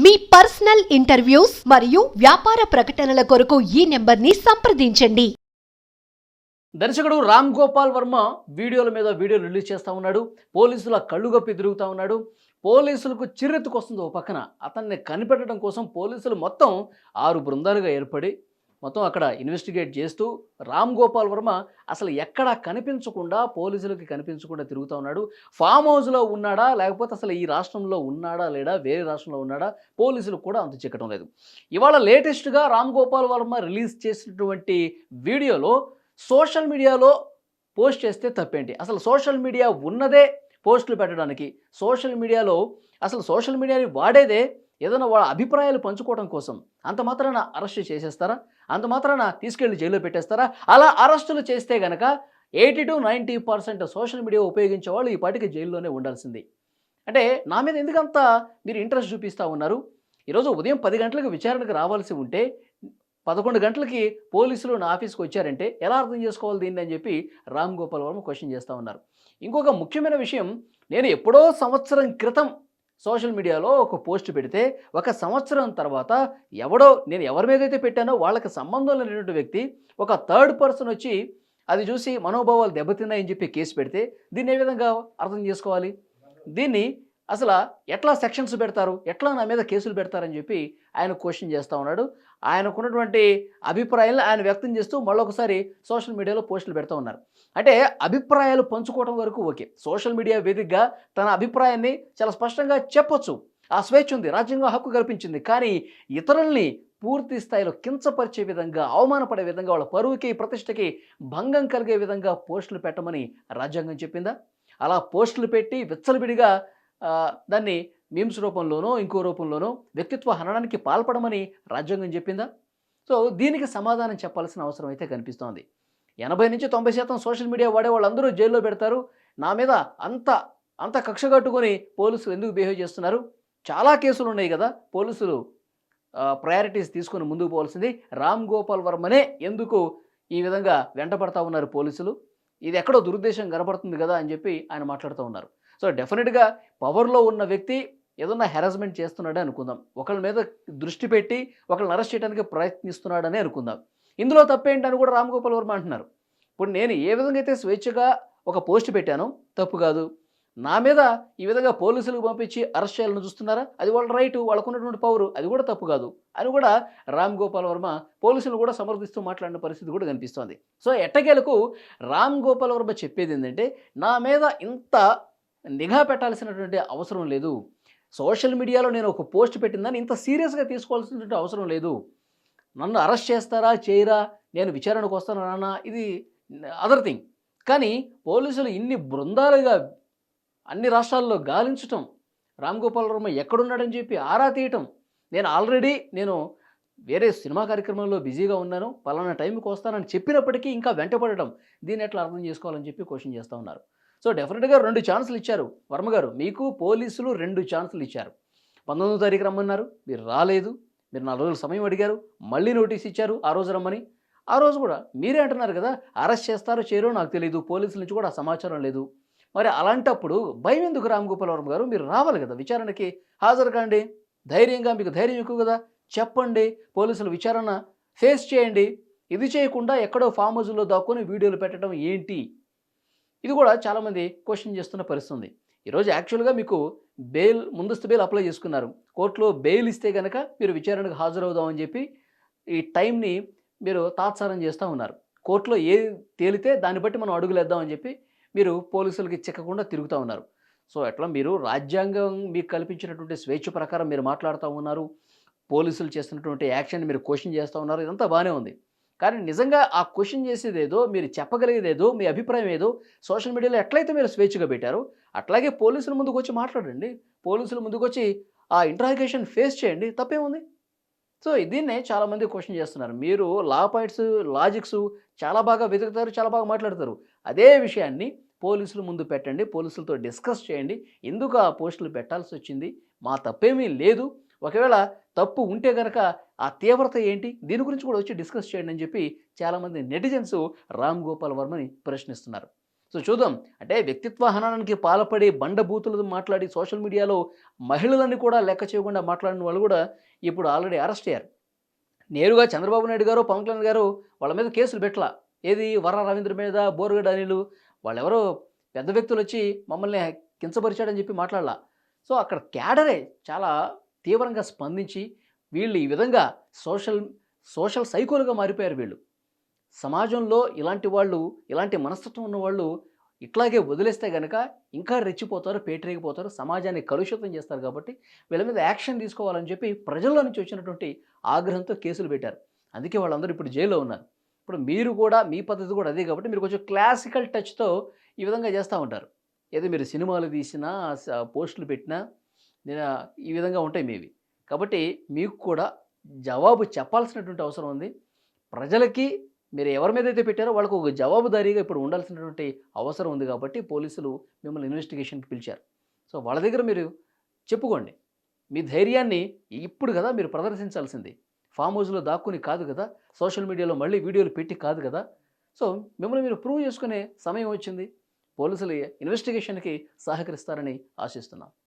మీ personal interviews మరియు వ్యాపార ప్రకటనల కొరకు ఈ నెంబర్ని సంప్రదించండి. దర్శకుడు రామ్ గోపాల్ వర్మ వీడియోల మీద వీడియోలు రిలీజ్ చేస్తూ ఉన్నాడు. పోలీసుల కళ్ళుగప్పి తిరుగుతూ ఉన్నాడు. పోలీసులకు చిర్రెత్తుకొస్తుంది. ఓ పక్కన అతన్ని కనిపెట్టడం కోసం పోలీసులు మొత్తం 6 బృందాలుగా ఏర్పడి మొత్తం అక్కడ ఇన్వెస్టిగేట్ చేస్తూ రామ్ గోపాల్ వర్మ అసలు ఎక్కడా కనిపించకుండా పోలీసులకి కనిపించకుండా తిరుగుతూ ఉన్నాడు. ఫామ్ హౌస్లో ఉన్నాడా, లేకపోతే అసలు ఈ రాష్ట్రంలో ఉన్నాడా లేడా, వేరే రాష్ట్రంలో ఉన్నాడా, పోలీసులకు కూడా అంతు చిక్కడం లేదు. ఇవాళ లేటెస్ట్గా రామ్ గోపాల్ వర్మ రిలీజ్ చేసినటువంటి వీడియోలో సోషల్ మీడియాలో పోస్ట్ చేస్తే తప్పేంటి? అసలు సోషల్ మీడియా ఉన్నదే పోస్టులు పెట్టడానికి, సోషల్ మీడియాని వాడేదే ఏదైనా వాళ్ళ అభిప్రాయాలు పంచుకోవడం కోసం. అంత మాత్రాన అరెస్ట్ చేసేస్తారా? అంత మాత్రాన తీసుకెళ్లి జైల్లో పెట్టేస్తారా? అలా అరెస్టులు చేస్తే గనక 80-90% సోషల్ మీడియా ఉపయోగించే వాళ్ళు ఈ పాటికి జైల్లోనే ఉండాల్సింది. అంటే నా మీద ఎందుకంత మీరు ఇంట్రెస్ట్ చూపిస్తూ ఉన్నారు? ఈరోజు ఉదయం 10 గంటలకు విచారణకు రావాల్సి ఉంటే 11 గంటలకి పోలీసులు నా ఆఫీస్కి వచ్చారంటే ఎలా అర్థం చేసుకోవాలి దీన్ని అని చెప్పి రామ్ గోపాల్ వర్మ క్వశ్చన్ చేస్తూ ఉన్నారు. ఇంకొక ముఖ్యమైన విషయం, నేను ఎప్పుడో సంవత్సరం క్రితం సోషల్ మీడియాలో ఒక పోస్ట్ పెడితే 1 సంవత్సరం తర్వాత నేను ఎవరి మీద అయితే పెట్టానో వాళ్ళకి సంబంధం లేనటువంటి వ్యక్తి ఒక థర్డ్ పర్సన్ వచ్చి అది చూసి మనోభావాలు దెబ్బతిన్నాయని చెప్పి కేసు పెడితే దీన్ని ఏ విధంగా అర్థం చేసుకోవాలి? దీన్ని అసలు ఎట్లా సెక్షన్స్ పెడతారు, ఎట్లా నా మీద కేసులు పెడతారని చెప్పి ఆయన క్వశ్చన్ చేస్తూ ఉన్నాడు. ఆయనకున్నటువంటి అభిప్రాయాలను ఆయన వ్యక్తం చేస్తూ మళ్ళొకసారి సోషల్ మీడియాలో పోస్టులు పెడతా ఉన్నారు. అంటే అభిప్రాయాలు పంచుకోవడం వరకు ఓకే, సోషల్ మీడియా వేదికగా తన అభిప్రాయాన్ని చాలా స్పష్టంగా చెప్పొచ్చు, ఆ స్వేచ్ఛ ఉంది, రాజ్యాంగం హక్కు కల్పించింది. కానీ ఇతరుల్ని పూర్తి స్థాయిలో కించపరిచే విధంగా, అవమానపడే విధంగా, వాళ్ళ పరువుకి ప్రతిష్టకి భంగం కలిగే విధంగా పోస్టులు పెట్టమని రాజ్యాంగం చెప్పిందా? అలా పోస్టులు పెట్టి విచ్చలవిడిగా దాన్ని మీమ్స్ రూపంలోనో ఇంకో రూపంలోనో వ్యక్తిత్వ హననానికి పాల్పడమని రాజ్యాంగం చెప్పిందా? సో దీనికి సమాధానం చెప్పాల్సిన అవసరం అయితే కనిపిస్తోంది. 80-90% సోషల్ మీడియా వాడే వాళ్ళందరూ జైల్లో పెడతారు. నా మీద అంత కక్ష కట్టుకొని పోలీసులు ఎందుకు బిహేవ్ చేస్తున్నారు? చాలా కేసులు ఉన్నాయి కదా, పోలీసులు ప్రయారిటీస్ తీసుకొని ముందుకు పోవాల్సింది. రామ్ గోపాల్ వర్మనే ఎందుకు ఈ విధంగా వెంటపడతా ఉన్నారు పోలీసులు? ఇది ఎక్కడో దురుద్దేశం కనబడుతుంది కదా అని చెప్పి ఆయన మాట్లాడుతూ ఉన్నారు. సో డెఫినెట్గా పవర్లో ఉన్న వ్యక్తి ఏదన్నా హెరాస్మెంట్ చేస్తున్నాడే అనుకుందాం, ఒకళ్ళ మీద దృష్టి పెట్టి ఒకళ్ళని అరెస్ట్ చేయడానికి ప్రయత్నిస్తున్నాడనే అనుకుందాం. ఇందులో తప్పేంటని కూడా రామ్ గోపాల్ వర్మ అంటున్నారు. ఇప్పుడు నేను ఏ విధంగా అయితే స్వేచ్ఛగా ఒక పోస్ట్ పెట్టానో తప్పు కాదు, నా మీద ఈ విధంగా పోలీసులకు పంపించి అరెస్ట్ చేయాలని చూస్తున్నారా? అది వాళ్ళ రైటు, వాళ్ళకున్నటువంటి పవరు, అది కూడా తప్పు కాదు అని కూడా రామ్ గోపాల్ వర్మ పోలీసులు కూడా సమర్థిస్తూ మాట్లాడిన పరిస్థితి కూడా కనిపిస్తోంది. సో ఎట్టకేలకు రామ్ గోపాల్ వర్మ చెప్పేది ఏంటంటే, నా మీద ఇంత నిఘా పెట్టాల్సినటువంటి అవసరం లేదు, సోషల్ మీడియాలో నేను ఒక పోస్ట్ పెట్టిందని ఇంత సీరియస్గా తీసుకోవాల్సినటువంటి అవసరం లేదు, నన్ను అరెస్ట్ చేస్తారా చేయరా, నేను విచారణకు వస్తానా నాన్న, ఇది అదర్ థింగ్. కానీ పోలీసులు ఇన్ని బృందాలుగా అన్ని రాష్ట్రాల్లో గాలించటం, రామ్ గోపాల్ వర్మ ఎక్కడున్నాడని చెప్పి ఆరా తీయటం, నేను వేరే సినిమా కార్యక్రమంలో బిజీగా ఉన్నాను, పలానా టైంకి వస్తానని చెప్పినప్పటికీ ఇంకా వెంటపడటం, దీన్ని ఎట్లా అర్థం చేసుకోవాలని చెప్పి క్వశ్చన్ చేస్తూ ఉన్నారు. సో డెఫినెట్గా 2 ఛాన్సులు ఇచ్చారు వర్మ గారు, మీకు పోలీసులు 2 ఛాన్సులు ఇచ్చారు. 19వ తారీఖు రమ్మన్నారు, మీరు రాలేదు. మీరు 4 రోజులు సమయం అడిగారు, మళ్ళీ నోటీస్ ఇచ్చారు ఆ రోజు రమ్మని. ఆ రోజు కూడా మీరే అంటున్నారు కదా, అరెస్ట్ చేస్తారో చేయరో నాకు తెలియదు, పోలీసుల నుంచి కూడా సమాచారం లేదు. మరి అలాంటప్పుడు భయం ఎందుకు రామ్ గోపాల్ వర్మ గారు? మీరు రావాలి కదా, విచారణకి హాజరు కాండి, ధైర్యంగా, మీకు ధైర్యం ఎక్కువ కదా, చెప్పండి, పోలీసుల విచారణ ఫేస్ చేయండి. ఇది చేయకుండా ఎక్కడో ఫామ్ హౌస్లో దాక్కుని వీడియోలు పెట్టడం ఏంటి? ఇది కూడా చాలామంది క్వశ్చన్ చేస్తున్న పరిస్థితి ఉంది. ఈరోజు యాక్చువల్గా మీకు ముందస్తు బెయిల్ అప్లై చేసుకున్నారు, కోర్టులో బెయిల్ ఇస్తే కనుక మీరు విచారణకు హాజరవుదామని చెప్పి ఈ టైంని మీరు తాత్సారం చేస్తూ ఉన్నారు. కోర్టులో ఏది తేలితే దాన్ని బట్టి మనం అడుగులేద్దామని చెప్పి మీరు పోలీసులకి చిక్కకుండా తిరుగుతూ ఉన్నారు. సో అట్లా మీరు రాజ్యాంగం మీకు కల్పించినటువంటి స్వేచ్ఛ ప్రకారం మీరు మాట్లాడుతూ ఉన్నారు, పోలీసులు చేస్తున్నటువంటి యాక్షన్ మీరు క్వశ్చన్ చేస్తూ ఉన్నారు, ఇదంతా బాగానే ఉంది. కానీ నిజంగా ఆ క్వశ్చన్ చేసేదేదో, మీరు చెప్పగలిగేదేదో, మీ అభిప్రాయం ఏదో సోషల్ మీడియాలో ఎట్లయితే మీరు స్వేచ్ఛగా పెట్టారో అట్లాగే పోలీసుల ముందుకు వచ్చి మాట్లాడండి, పోలీసుల ముందుకు వచ్చి ఆ ఇంట్రాగేషన్ ఫేస్ చేయండి, తప్పేముంది? సో దీన్నే చాలామంది క్వశ్చన్ చేస్తున్నారు. మీరు లా పాయింట్స్, లాజిక్స్ చాలా బాగా వెతుకుతారు, చాలా బాగా మాట్లాడతారు. అదే విషయాన్ని పోలీసుల ముందు పెట్టండి, పోలీసులతో డిస్కస్ చేయండి, ఎందుకు ఆ పోస్టులు పెట్టాల్సి వచ్చింది, మా తప్పేమీ లేదు, ఒకవేళ తప్పు ఉంటే గనక ఆ తీవ్రత ఏంటి, దీని గురించి కూడా వచ్చి డిస్కస్ చేయండి అని చెప్పి చాలామంది నెటిజన్స్ రామ్ గోపాల్ వర్మని ప్రశ్నిస్తున్నారు. సో చూద్దాం. అంటే వ్యక్తిత్వ హననానికి పాల్పడి బండబూతులు మాట్లాడి సోషల్ మీడియాలో మహిళలని కూడా లెక్క చేయకుండా మాట్లాడిన వాళ్ళు కూడా ఇప్పుడు ఆల్రెడీ అరెస్ట్ అయ్యారు. నేరుగా చంద్రబాబు నాయుడు గారు, పవన్ కళ్యాణ్ గారు వాళ్ళ మీద కేసులు పెట్టలా. ఏది వర్ర రవీంద్ర మీద, బోరుగడ్డ అనిలు వాళ్ళెవరో పెద్ద వ్యక్తులొచ్చి మమ్మల్ని కించపరిచాడని చెప్పి మాట్లాడలా. సో అక్కడ క్యాడరే చాలా తీవ్రంగా స్పందించి వీళ్ళు ఈ విధంగా సోషల్ సోషల్ సైకోలుగా మారిపోయారు వీళ్ళు. సమాజంలో ఇలాంటి వాళ్ళు, ఇలాంటి మనస్తత్వం ఉన్నవాళ్ళు ఇట్లాగే వదిలేస్తే గనక ఇంకా రెచ్చిపోతారు, పేటరేగిపోతారు, సమాజాన్ని కలుషితం చేస్తారు కాబట్టి వీళ్ళ మీద యాక్షన్ తీసుకోవాలని చెప్పి ప్రజల్లో నుంచి వచ్చినటువంటి ఆగ్రహంతో కేసులు పెట్టారు. అందుకే వాళ్ళందరూ ఇప్పుడు జైల్లో ఉన్నారు. ఇప్పుడు మీరు కూడా మీ పద్ధతి కూడా అదే కాబట్టి మీరు కొంచెం క్లాసికల్ టచ్‌తో ఈ విధంగా చేస్తా ఉంటారు. ఏదో మీరు సినిమాలు తీసినా, పోస్టులు పెట్టినా ఈ విధంగా ఉంటాయి మీవి. కాబట్టి మీకు కూడా జవాబు చెప్పాల్సినటువంటి అవసరం ఉంది. ప్రజలకి మీరు ఎవరి మీదైతే పెట్టారో వాళ్ళకు ఒక జవాబుదారీగా ఇప్పుడు ఉండాల్సినటువంటి అవసరం ఉంది కాబట్టి పోలీసులు మిమ్మల్ని ఇన్వెస్టిగేషన్‌కి పిలిచారు. సో వాళ్ళ దగ్గర మీరు చెప్పుకోండి. మీ ధైర్యాన్ని ఇప్పుడు కదా మీరు ప్రదర్శించాల్సింది. ఫామ్ హౌస్‌లో దాక్కుని కాదు కదా! సోషల్ మీడియాలో మళ్ళీ వీడియోలు పెట్టి కాదు కదా! సో మిమ్మల్ని మీరు ప్రూవ్ చేసుకునే సమయం వచ్చింది. పోలీసులు ఇన్వెస్టిగేషన్‌కి సహకరిస్తారని ఆశిస్తున్నాం.